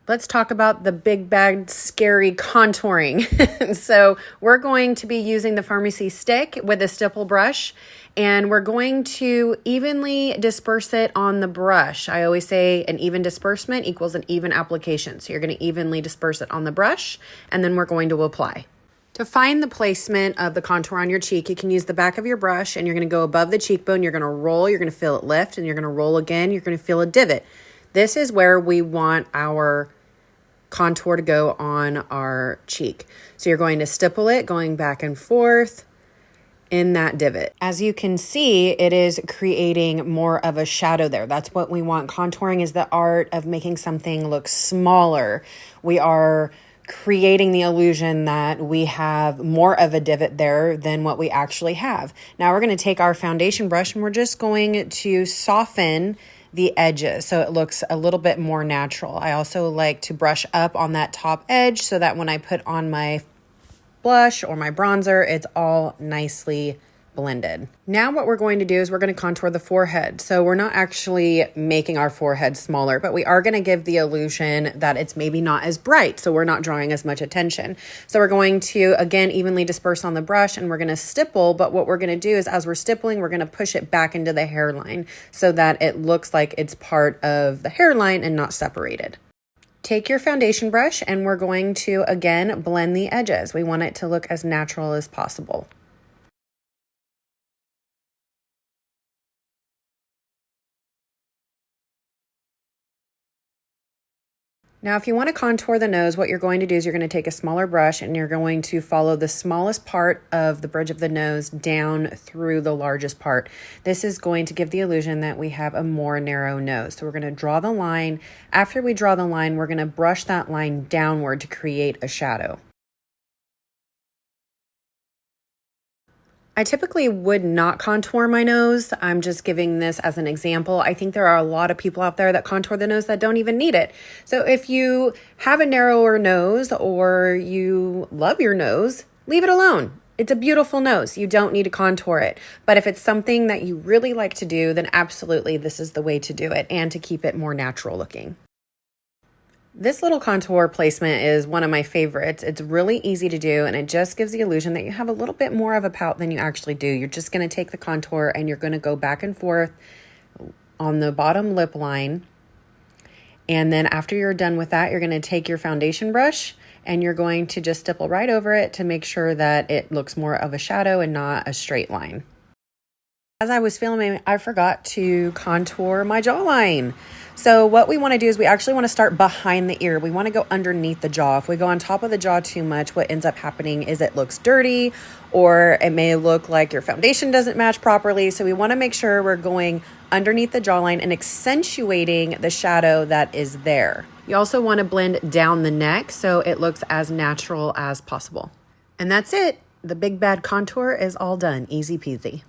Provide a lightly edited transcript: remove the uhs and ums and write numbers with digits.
Let's talk about the big bad scary contouring. So we're going to be using the Farmacy stick with a stipple brush, and we're going to evenly disperse it on the brush. I always say an even disbursement equals an even application. So you're going to evenly disperse it on the brush, and then we're going to apply. To find the placement of the contour on your cheek, you can use the back of your brush, and you're going to go above the cheekbone. You're going to roll, you're going to feel it lift, and you're going to roll again. You're going to feel a divot. This is where we want our contour to go on our cheek. So you're going to stipple it, going back and forth in that divot. As you can see, it is creating more of a shadow there. That's what we want. Contouring is the art of making something look smaller. We are creating the illusion that we have more of a divot there than what we actually have. Now we're going to take our foundation brush and we're just going to soften the edges so it looks a little bit more natural. I also like to brush up on that top edge so that when I put on my blush or my bronzer, it's all nicely blended. Now what we're going to do is we're going to contour the forehead. So we're not actually making our forehead smaller, but we are going to give the illusion that it's maybe not as bright, so we're not drawing as much attention. So we're going to, again, evenly disperse on the brush, and we're going to stipple, but what we're going to do is as we're stippling, we're going to push it back into the hairline so that it looks like it's part of the hairline and not separated. Take your foundation brush, and we're going to, again, blend the edges. We want it to look as natural as possible. Now, if you want to contour the nose, what you're going to do is you're going to take a smaller brush and you're going to follow the smallest part of the bridge of the nose down through the largest part. This is going to give the illusion that we have a more narrow nose. So we're going to draw the line. After we draw the line, we're going to brush that line downward to create a shadow. I typically would not contour my nose. I'm just giving this as an example. I think there are a lot of people out there that contour the nose that don't even need it. So if you have a narrower nose or you love your nose, leave it alone. It's a beautiful nose. You don't need to contour it. But if it's something that you really like to do, then absolutely this is the way to do it and to keep it more natural looking. This little contour placement is one of my favorites. It's really easy to do, and it just gives the illusion that you have a little bit more of a pout than you actually do. You're just going to take the contour and you're going to go back and forth on the bottom lip line. And then after you're done with that, you're going to take your foundation brush and you're going to just stipple right over it to make sure that it looks more of a shadow and not a straight line. As I was filming, I forgot to contour my jawline. So what we want to do is we actually want to start behind the ear. We want to go underneath the jaw. If we go on top of the jaw too much, what ends up happening is it looks dirty, or it may look like your foundation doesn't match properly. So we want to make sure we're going underneath the jawline and accentuating the shadow that is there. You also want to blend down the neck so it looks as natural as possible. And that's it. The big bad contour is all done. Easy peasy.